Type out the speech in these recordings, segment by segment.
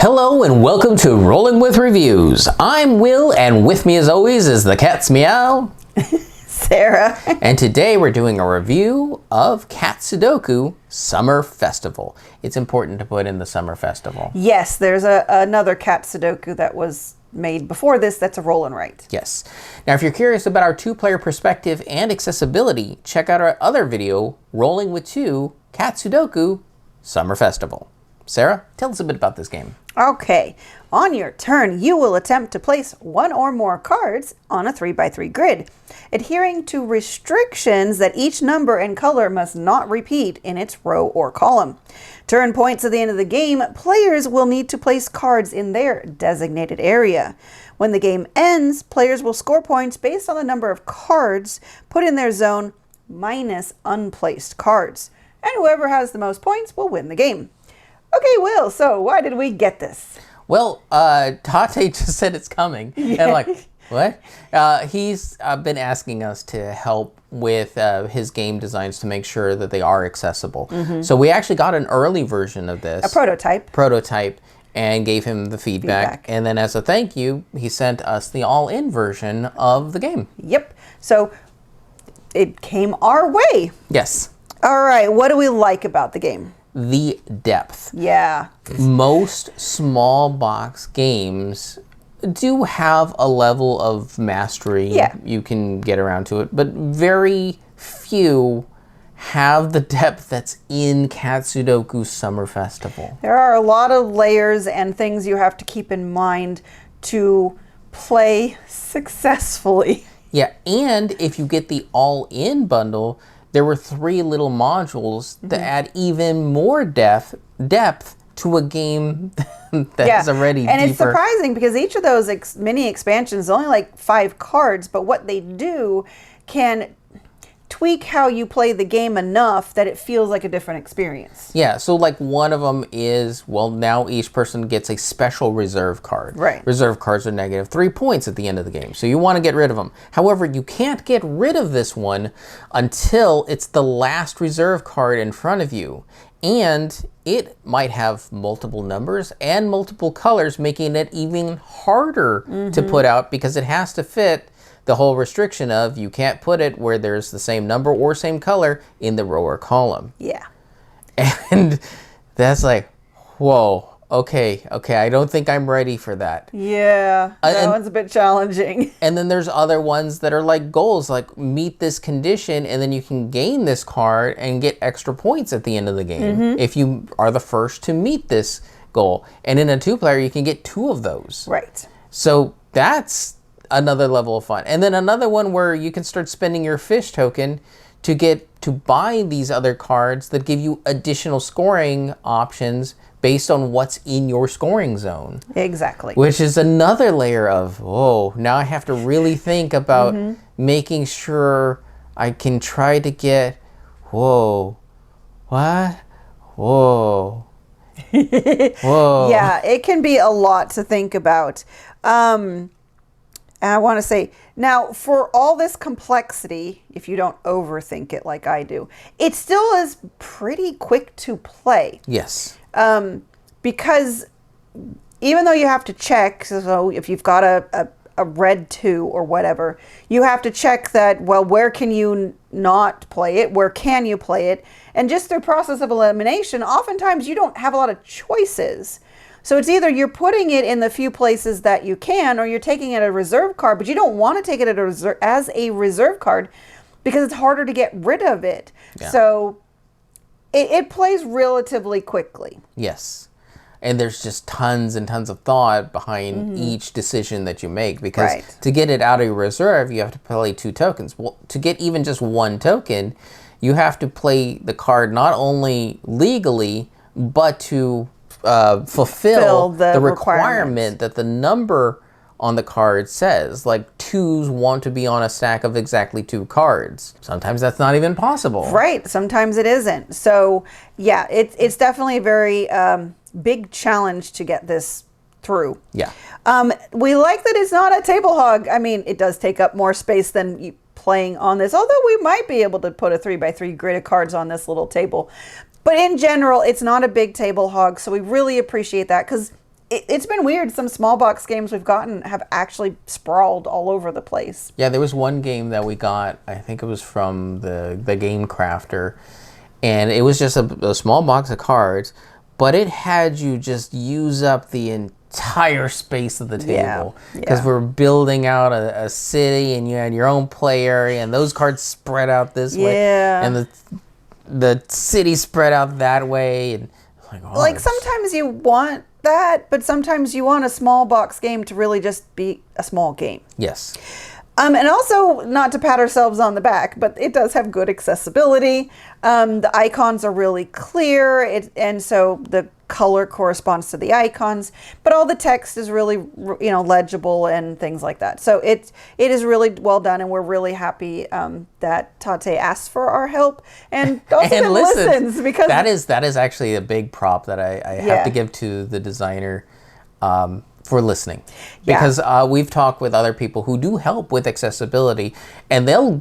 Hello and welcome to Rolling with Reviews. I'm Will, and with me as always is the cat's meow, Sarah. And today we're doing a review of Cat Sudoku Summer Festival. It's important to put in the Summer Festival. Yes, there's another Cat Sudoku that was made before this that's a roll and write. Yes. Now if you're curious about our two-player perspective and accessibility, check out our other video, Rolling with Two, Cat Sudoku Summer Festival. Sarah, tell us a bit about this game. Okay, on your turn, you will attempt to place one or more cards on a 3x3 grid, adhering to restrictions that each number and color must not repeat in its row or column. Turn points at the end of the game, players will need to place cards in their designated area. When the game ends, players will score points based on the number of cards put in their zone minus unplaced cards, and whoever has the most points will win the game. Okay, Will, so why did we get this? Well, Tate just said it's coming. And I'm like, what? He's been asking us to help with his game designs to make sure that they are accessible. So we actually got an early version of this. A prototype. And gave him the feedback. And then as a thank you, he sent us the all-in version of the game. Yep. So it came our way. Yes. All right, what do we like about the game? The depth. Yeah. Most small box games do have a level of mastery. Yeah. You can get around to it, but very few have the depth that's in Cat Sudoku Summer Festival. There are a lot of layers and things you have to keep in mind to play successfully. Yeah, and if you get the all-in bundle, there were 3 little modules that add even more depth to a game that's already and deeper. It's surprising because each of those mini expansions is only like 5 cards, but what they do can tweak how you play the game enough that it feels like a different experience. Yeah, so like one of them is, well, now each person gets a special reserve card. Right. Reserve cards are negative 3 points at the end of the game, so you want to get rid of them. However, you can't get rid of this one until it's the last reserve card in front of you. And it might have multiple numbers and multiple colors, making it even harder to put out because it has to fit the whole restriction of you can't put it where there's the same number or same color in the row or column. Yeah. And that's like, whoa, okay, I don't think I'm ready for that. Yeah, that one's a bit challenging. And then there's other ones that are like goals, like meet this condition, and then you can gain this card and get extra points at the end of the game if you are the first to meet this goal. And in a 2-player, you can get 2 of those. Right. So that's another level of fun. And then another one where you can start spending your fish token to buy these other cards that give you additional scoring options based on what's in your scoring zone. Exactly. Which is another layer of, whoa, now I have to really think about making sure I can try to get, whoa, what? Whoa. Whoa. Yeah, it can be a lot to think about. And I want to say, now, for all this complexity, if you don't overthink it like I do, it still is pretty quick to play. Yes. Because even though you have to check, so if you've got a red 2 or whatever, you have to check that, well, where can you not play it? Where can you play it? And just through process of elimination, oftentimes you don't have a lot of choices. So it's either you're putting it in the few places that you can, or you're taking it as a reserve card, but you don't want to take it as a reserve card because it's harder to get rid of it. Yeah. So it plays relatively quickly. Yes. And there's just tons and tons of thought behind each decision that you make, because to get it out of your reserve, you have to play 2 tokens. Well, to get even just 1 token, you have to play the card not only legally, but to fulfill the requirement that the number on the card says. Like 2s want to be on a stack of exactly 2 cards. Sometimes that's not even possible. Right. Sometimes it isn't. So yeah, it's definitely a very big challenge to get this through. Yeah. We like that it's not a table hog. I mean, it does take up more space than playing on this, although we might be able to put a 3x3 grid of cards on this little table. But in general, it's not a big table hog, so we really appreciate that, because it's been weird. Some small box games we've gotten have actually sprawled all over the place. Yeah, there was one game that we got, I think it was from the Game Crafter, and it was just a small box of cards, but it had you just use up the entire space of the table. Because we're building out a city, and you had your own play area, and those cards spread out this way, and the city spread out that way, and like sometimes you want that, but sometimes you want a small box game to really just be a small game. Yes. And also, not to pat ourselves on the back, but it does have good accessibility. The icons are really clear, and so the color corresponds to the icons. But all the text is really, legible and things like that. So it is really well done, and we're really happy that Tate asked for our help and also and listens, because that is actually a big prop that I have to give to the designer. For listening, because we've talked with other people who do help with accessibility, and they'll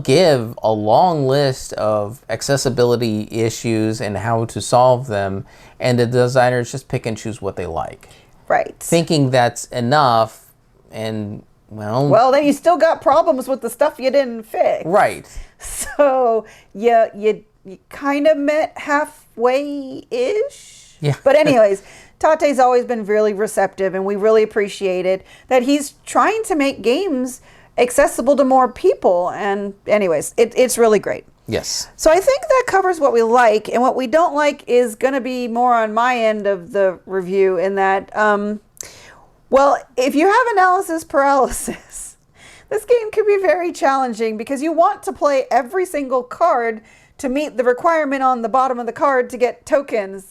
give a long list of accessibility issues and how to solve them, and the designers just pick and choose what they like, right? Thinking that's enough, and well, then you still got problems with the stuff you didn't fix, right? So you kind of met halfway-ish. Yeah. But anyways, Tate's always been really receptive, and we really appreciate it that he's trying to make games accessible to more people. And anyways, it's really great. Yes. So I think that covers what we like, and what we don't like is going to be more on my end of the review, in that, well, if you have analysis paralysis, this game can be very challenging, because you want to play every single card to meet the requirement on the bottom of the card to get tokens,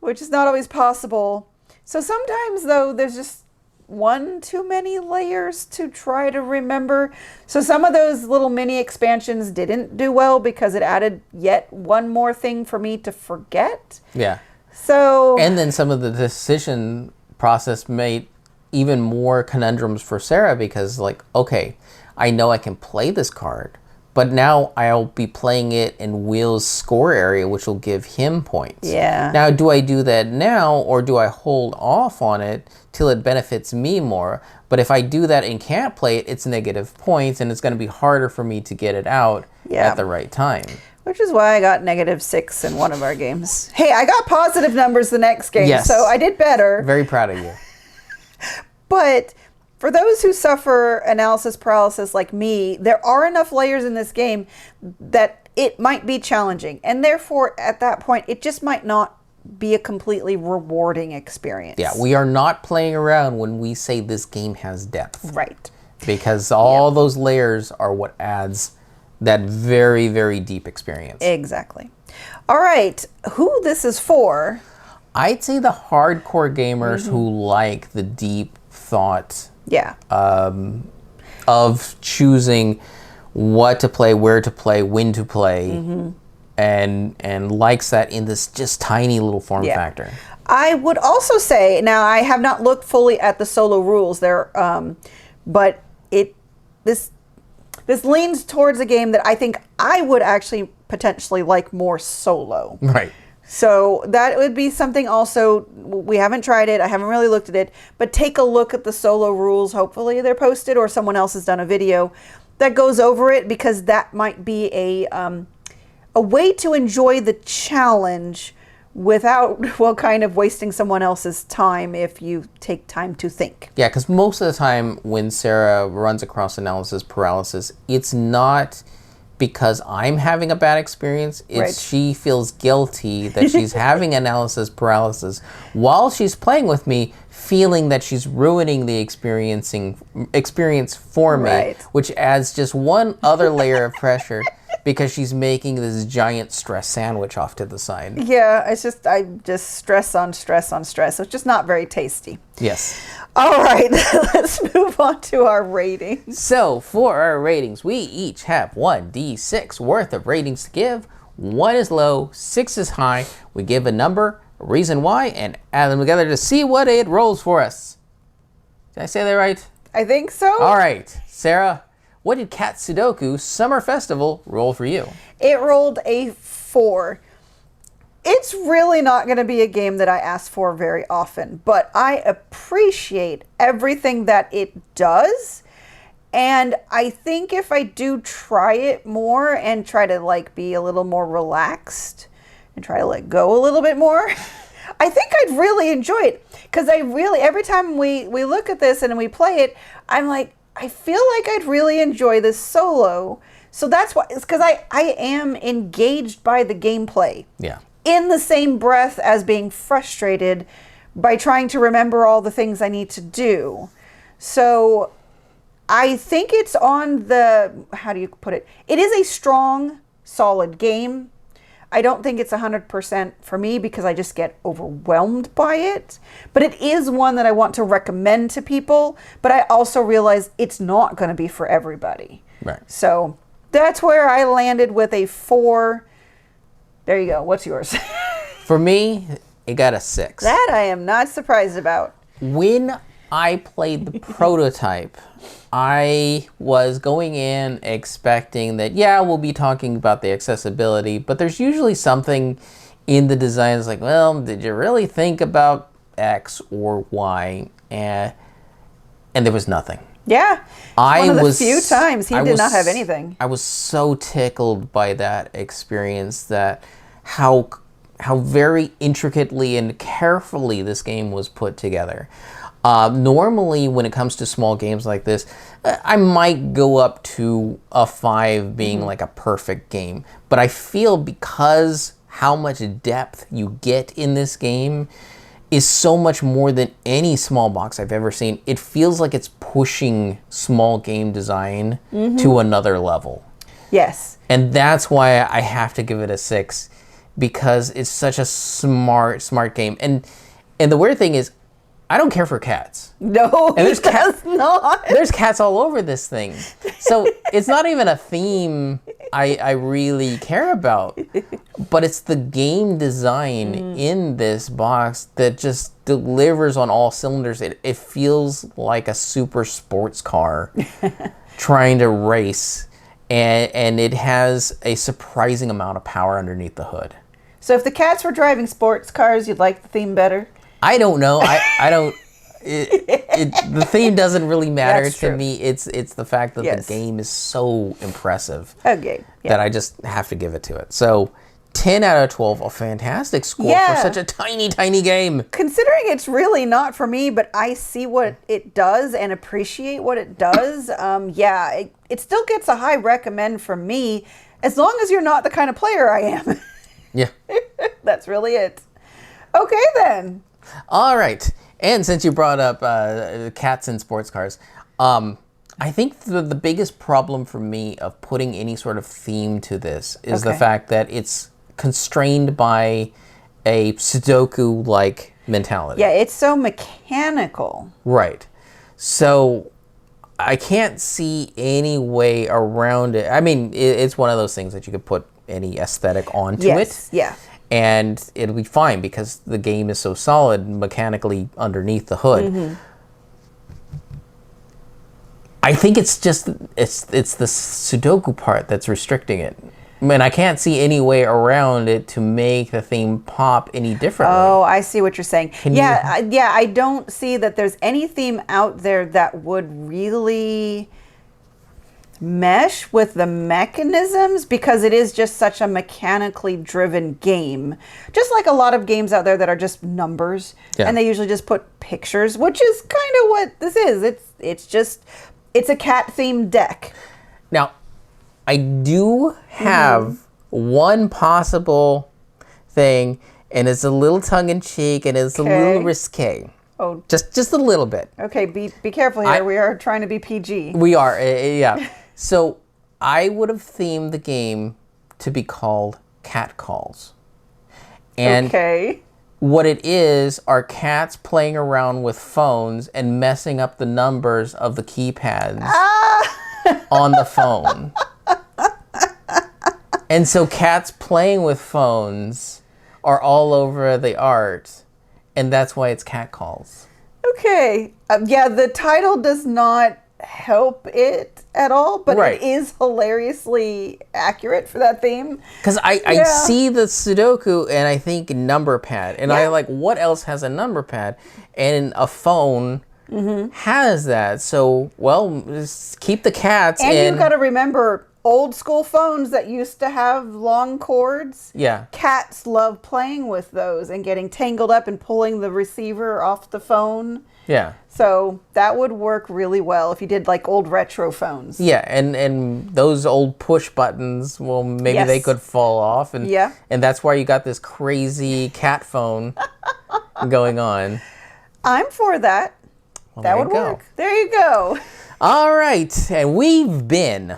which is not always possible. So sometimes, though, there's just one too many layers to try to remember. So some of those little mini expansions didn't do well, because it added yet one more thing for me to forget. Yeah. So... And then some of the decision process made even more conundrums for Sarah, because, like, okay, I know I can play this card, but now I'll be playing it in Will's score area, which will give him points. Yeah. Now, do I do that now, or do I hold off on it till it benefits me more? But if I do that and can't play it, it's negative points, and it's going to be harder for me to get it out at the right time. Which is why I got -6 in one of our games. Hey, I got positive numbers the next game, so I did better. Very proud of you. But... for those who suffer analysis paralysis like me, there are enough layers in this game that it might be challenging. And therefore, at that point, it just might not be a completely rewarding experience. Yeah, we are not playing around when we say this game has depth. Right. Because all those layers are what adds that very, very deep experience. Exactly. All right, who this is for? I'd say the hardcore gamers who like the deep thought of choosing what to play, where to play, when to play, and likes that in this just tiny little form factor. I would also say, now I have not looked fully at the solo rules there, but this leans towards a game that I think I would actually potentially like more solo. Right. So that would be something also. We haven't tried it. I haven't really looked at it. But take a look at the solo rules. Hopefully they're posted, or someone else has done a video that goes over it, because that might be a way to enjoy the challenge without, well, kind of wasting someone else's time if you take time to think. Yeah, because most of the time when Sarah runs across analysis paralysis, it's not because I'm having a bad experience. It's she feels guilty that she's having analysis paralysis while she's playing with me, feeling that she's ruining the experience for me, which adds just one other layer of pressure, because she's making this giant stress sandwich off to the side. Yeah, I just stress on stress on stress. It's just not very tasty. Yes. All right, let's move on to our ratings. So for our ratings, we each have 1d6 worth of ratings to give. 1 is low, 6 is high. We give a number, a reason why, and add them together to see what it rolls for us. Did I say that right? I think so. All right, Sarah, what did Cat Sudoku Summer Festival roll for you? It rolled a 4. It's really not going to be a game that I ask for very often, but I appreciate everything that it does. And I think if I do try it more and try to like be a little more relaxed and try to let go a little bit more, I think I'd really enjoy it. Because every time we look at this and we play it, I'm like, I feel like I'd really enjoy this solo. So that's why, it's because I am engaged by the gameplay. Yeah. In the same breath as being frustrated by trying to remember all the things I need to do. So I think it's on the, how do you put it? It is a strong, solid game. I don't think it's 100% for me because I just get overwhelmed by it. But it is one that I want to recommend to people. But I also realize it's not going to be for everybody. Right. So that's where I landed with a 4. There you go. What's yours? For me, it got a 6. That I am not surprised about. When I played the prototype, I was going in expecting that, yeah, we'll be talking about the accessibility, but there's usually something in the design that's like, well, did you really think about X or Y? And there was nothing. Yeah. One of the few times he did not have anything. I was so tickled by that experience, that how very intricately and carefully this game was put together. Normally, when it comes to small games like this, I might go up to a 5 being like a perfect game. But I feel because how much depth you get in this game is so much more than any small box I've ever seen. It feels like it's pushing small game design to another level. Yes. And that's why I have to give it a 6, because it's such a smart game. And the weird thing is, I don't care for cats. No, and there's does not. There's cats all over this thing. So it's not even a theme I really care about. But it's the game design in this box that just delivers on all cylinders. It feels like a super sports car trying to race. And it has a surprising amount of power underneath the hood. So if the cats were driving sports cars, you'd like the theme better? I don't know. I don't. The theme doesn't really matter That's to true. me. It's the fact that the game is so impressive that I just have to give it to it. So 10 out of 12, a fantastic score for such a tiny game. Considering it's really not for me, but I see what it does and appreciate what it does. It still gets a high recommend from me, as long as you're not the kind of player I am. Yeah. That's really it. Okay, then. All right. And since you brought up cats and sports cars, I think the biggest problem for me of putting any sort of theme to this is the fact that it's constrained by a Sudoku-like mentality. Yeah, it's so mechanical. Right. So I can't see any way around it. I mean, it's one of those things that you could put any aesthetic onto it. Yeah. And it'll be fine because the game is so solid mechanically underneath the hood. I think it's just it's the Sudoku part that's restricting it. I mean, I can't see any way around it to make the theme pop any differently. Oh, I see what you're saying. I don't see that there's any theme out there that would really mesh with the mechanisms, because it is just such a mechanically driven game. Just like a lot of games out there that are just numbers, and they usually just put pictures, which is kind of what this is. It's a cat themed deck. Now, I do have one possible thing, and it's a little tongue-in-cheek, and it's a little risque. Oh, just a little bit. Okay, be careful here. We are trying to be PG. We are, yeah. So I would have themed the game to be called Cat Calls. And what it is are cats playing around with phones and messing up the numbers of the keypads on the phone. And so cats playing with phones are all over the art, and that's why it's Cat Calls. Okay. The title does not help it at all, but Right. it is hilariously accurate for that theme. Because I see the Sudoku and I think number pad, and I like, what else has a number pad? And a phone has that. So, well, just keep the cats And in. you got to remember, old school phones that used to have long cords. Yeah. Cats love playing with those and getting tangled up and pulling the receiver off the phone. Yeah. So that would work really well if you did like old retro phones. Yeah, and those old push buttons, well, maybe they could fall off, and and that's why you got this crazy cat phone going on. I'm for that. Well, that would work. There you go. All right, and we've been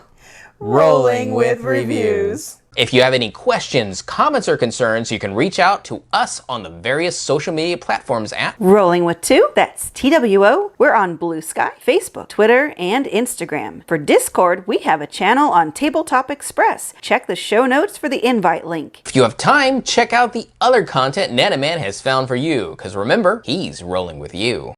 Rolling with Reviews. If you have any questions, comments, or concerns, you can reach out to us on the various social media platforms at Rolling with Two, that's TWO. We're on Blue Sky, Facebook, Twitter, and Instagram. For Discord, we have a channel on Tabletop Express. Check the show notes for the invite link. If you have time, check out the other content Nanaman has found for you, because remember, he's rolling with you.